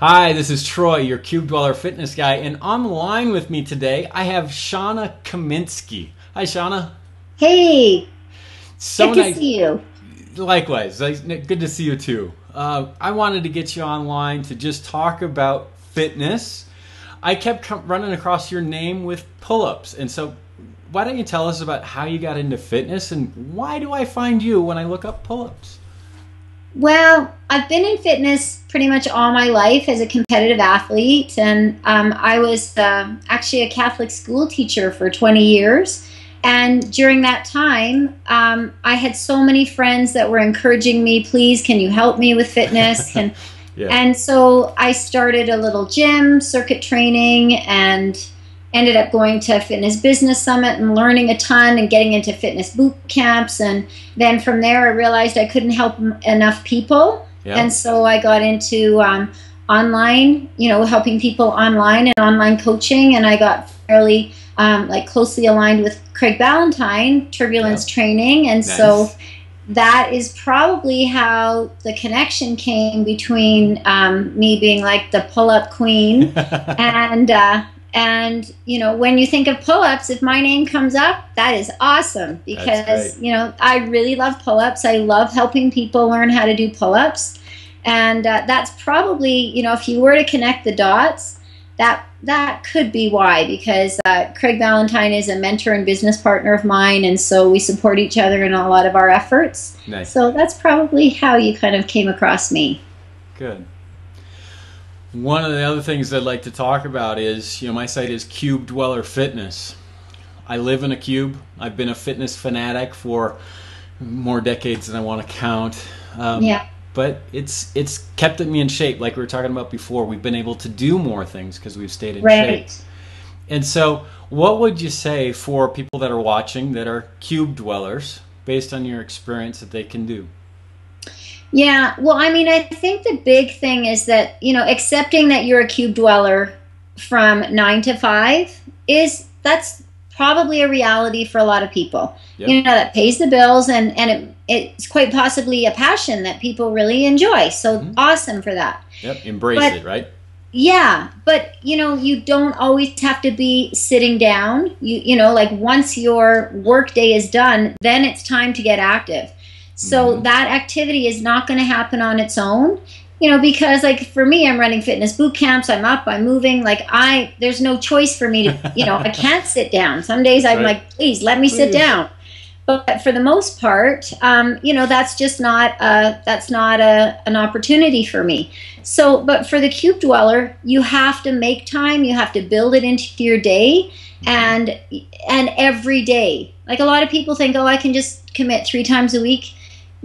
Hi, this is Troy, your Cube Dweller fitness guy, and on the line with me today, I have Shawna Kaminski. Hi, Shawna. Hey, So good to nice. see you. Likewise, good to see you too. I wanted to get you online to just talk about fitness. I kept running across your name with pull-ups, and so why don't you tell us about how you got into fitness and why do I find you when I look up pull-ups? Well, I've been in fitness pretty much all my life as a competitive athlete, and I was actually a Catholic school teacher for 20 years. And during that time, I had so many friends that were encouraging me, please, can you help me with fitness? Yeah. And so I started a little gym, circuit training, and ended up going to Fitness Business Summit and learning a ton and getting into fitness boot camps. And then from there, I realized I couldn't help enough people. Yeah. And so I got into online, helping people online and online coaching. And I got fairly closely aligned with Craig Ballantyne, Turbulence Training. And Nice. so that is probably how the connection came between me being like the pull-up queen and when you think of pull-ups, if my name comes up, that is awesome because I really love pull-ups. I love helping people learn how to do pull-ups, and that's probably if you were to connect the dots, that could be why, because Craig Ballantyne is a mentor and business partner of mine, and so we support each other in a lot of our efforts. Nice. So that's probably how you kind of came across me. Good. One of the other things I'd like to talk about is, my site is Cube Dweller Fitness. I live in a cube. I've been a fitness fanatic for more decades than I want to count. Yeah. But it's kept me in shape, like we were talking about before. We've been able to do more things because we've stayed in shape. And so what would you say for people that are watching that are cube dwellers, based on your experience, that they can do? Yeah, well, I think the big thing is that, accepting that you're a cube dweller from 9 to 5 that's probably a reality for a lot of people. Yep. That pays the bills and it's quite possibly a passion that people really enjoy. So awesome for that. Yep, embrace it, right? Yeah, but you don't always have to be sitting down. Once your work day is done, then it's time to get active. So that activity is not going to happen on its own, because for me, I'm running fitness boot camps. I'm up, I'm moving. There's no choice for me to, I can't sit down. Some days I'm like, please let me sit down. But for the most part, that's just not an opportunity for me. So, but for the cube dweller, you have to make time. You have to build it into your day, and every day. Like a lot of people think, oh, I can just commit 3 times a week.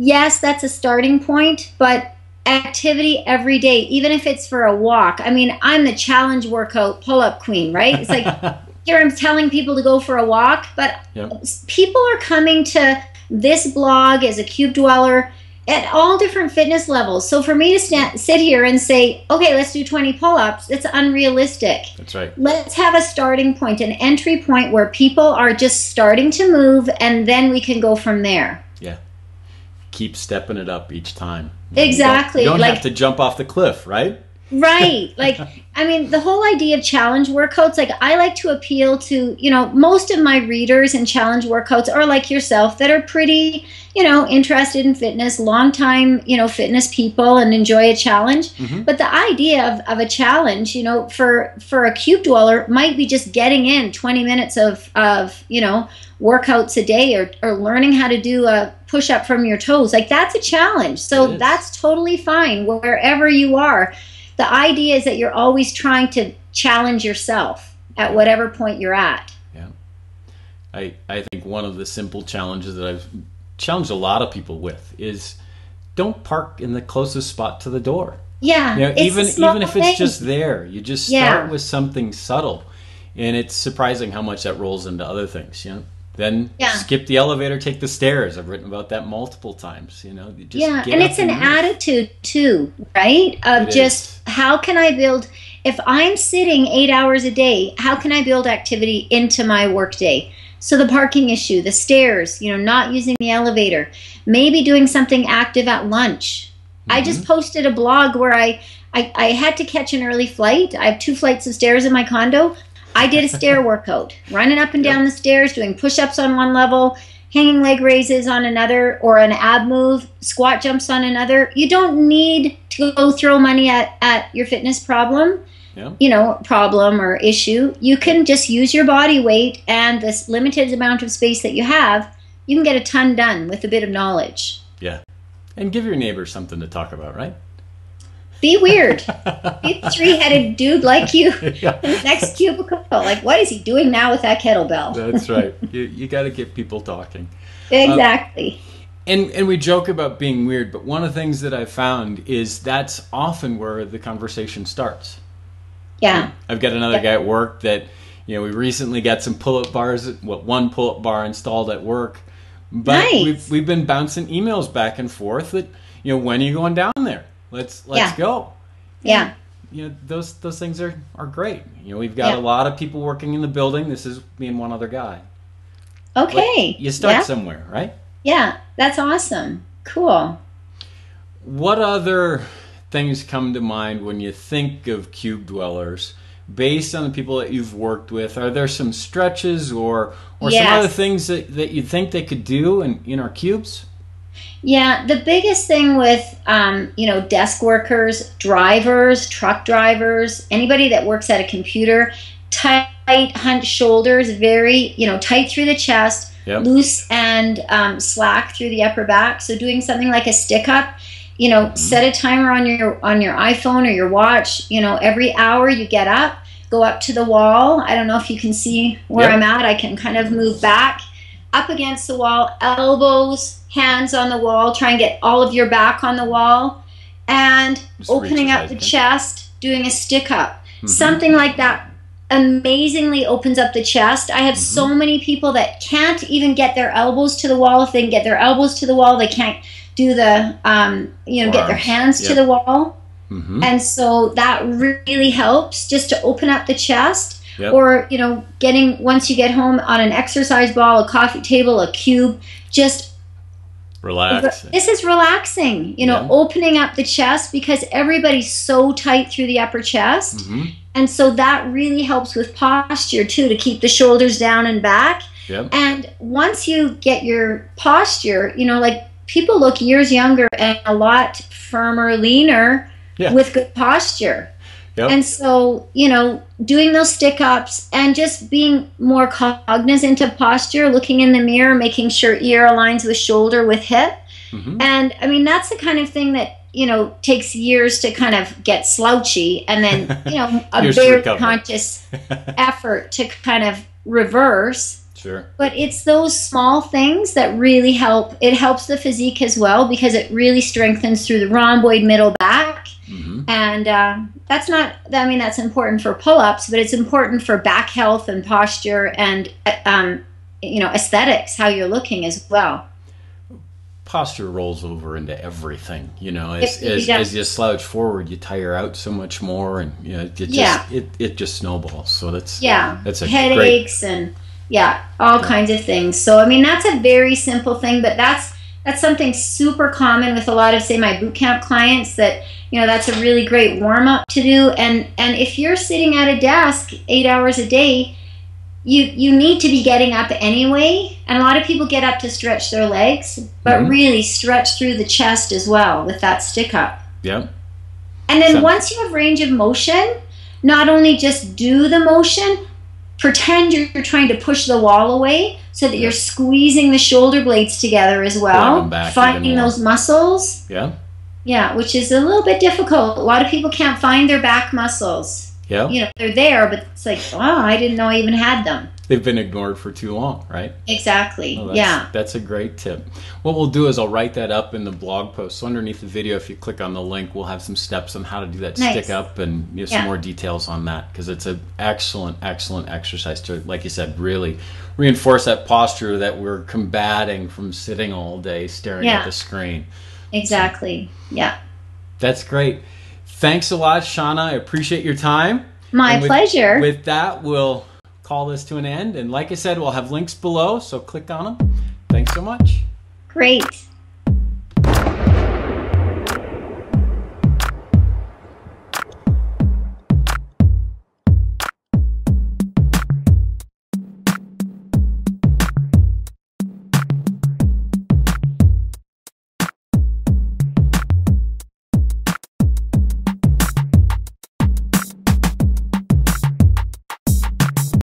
Yes, that's a starting point, but activity every day, even if it's for a walk. I'm the challenge workout pull-up queen, right? It's like here I'm telling people to go for a walk, but people are coming to this blog as a cube dweller at all different fitness levels. So for me to sit here and say, okay, let's do 20 pull-ups, it's unrealistic. That's right. Let's have a starting point, an entry point where people are just starting to move, and then we can go from there. Yeah. Keep stepping it up each time. Exactly. You don't have to jump off the cliff, right? Right. The whole idea of challenge workouts, I like to appeal to, most of my readers in challenge workouts are like yourself, that are pretty, interested in fitness, long time, fitness people, and enjoy a challenge. But the idea of a challenge, for a cube dweller might be just getting in 20 minutes of workouts a day, or learning how to do a push-up from your toes. That's a challenge. So that's totally fine wherever you are. The idea is that you're always trying to challenge yourself at whatever point you're at. Yeah. I think one of the simple challenges that I've challenged a lot of people with is don't park in the closest spot to the door. Yeah. Even if it's just there, you just start with something subtle. And it's surprising how much that rolls into other things, Then skip the elevator, take the stairs. I've written about that multiple times. You just and it's an attitude too, right? Of just how can I build, if I'm sitting 8 hours a day, how can I build activity into my workday? So the parking issue, the stairs, not using the elevator, maybe doing something active at lunch. I just posted a blog where I had to catch an early flight. I have 2 flights of stairs in my condo. I did a stair workout, running up and down the stairs, doing push-ups on one level, hanging leg raises on another, or an ab move, squat jumps on another. You don't need to go throw money at your fitness problem, problem or issue. You can just use your body weight and this limited amount of space that you have. You can get a ton done with a bit of knowledge. Yeah. And give your neighbors something to talk about, right? Be weird. Be a 3-headed dude like you in the next cubicle. Like, what is he doing now with that kettlebell? That's right. You got to get people talking. Exactly. And we joke about being weird, but one of the things that I found is that's often where the conversation starts. Yeah. I've got another guy at work that, we recently got some pull-up bars, one pull-up bar installed at work. But nice. we've been bouncing emails back and forth that, when are you going down there? Let's go. Yeah. Those things are great. We've got a lot of people working in the building. This is me and one other guy. Okay. But you start somewhere, right? Yeah, that's awesome. Cool. What other things come to mind when you think of cube dwellers based on the people that you've worked with? Are there some stretches or some other things that you think they could do in our cubes? Yeah, the biggest thing with, desk workers, drivers, truck drivers, anybody that works at a computer, tight hunched shoulders, very, tight through the chest, loose and slack through the upper back. So doing something like a stick up, set a timer on your iPhone or your watch. Every hour you get up, go up to the wall. I don't know if you can see where I'm at. I can kind of move back up against the wall, elbows, hands on the wall, try and get all of your back on the wall, and just opening up the chest, doing a stick up. Something like that amazingly opens up the chest. I have so many people that can't even get their elbows to the wall. If they can get their elbows to the wall, they can't do the, get their hands to the wall. And so that really helps just to open up the chest. Or, once you get home on an exercise ball, a coffee table, a cube, just relax. This is relaxing, opening up the chest, because everybody's so tight through the upper chest. And so that really helps with posture too, to keep the shoulders down and back. And once you get your posture, people look years younger and a lot firmer, leaner with good posture. And so, doing those stick ups and just being more cognizant of posture, looking in the mirror, making sure ear aligns with shoulder with hip. And I mean, that's the kind of thing that, takes years to kind of get slouchy, and then, a very conscious effort to kind of reverse. Sure. But it's those small things that really help. It helps the physique as well, because it really strengthens through the rhomboid middle back. And that's important for pull-ups, but it's important for back health and posture and, aesthetics, how you're looking as well. Posture rolls over into everything, as you slouch forward, you tire out so much more, and, it just snowballs. So that's a headaches great... and all kinds of things. So, I mean, that's a very simple thing, but that's something super common with a lot of, say, my boot camp clients, that, that's a really great warm-up to do. And if you're sitting at a desk 8 hours a day, you need to be getting up anyway. And a lot of people get up to stretch their legs, but really stretch through the chest as well with that stick up. And then once you have range of motion, not only just do the motion, pretend you're trying to push the wall away, so that you're squeezing the shoulder blades together as well, finding those muscles. Which is a little bit difficult. A lot of people can't find their back muscles. They're there, but it's like, oh, I didn't know I even had them. They've been ignored for too long, right? Exactly. Well, that's a great tip. What we'll do is I'll write that up in the blog post. So underneath the video, if you click on the link, we'll have some steps on how to do that stick up, and some more details on that, because it's an excellent exercise to, like you said, really reinforce that posture that we're combating from sitting all day staring at the screen. Exactly. That's great. Thanks a lot, Shawna. I appreciate your time. My pleasure. With that, we'll call this to an end. And like I said, we'll have links below, so click on them. Thanks so much. Great.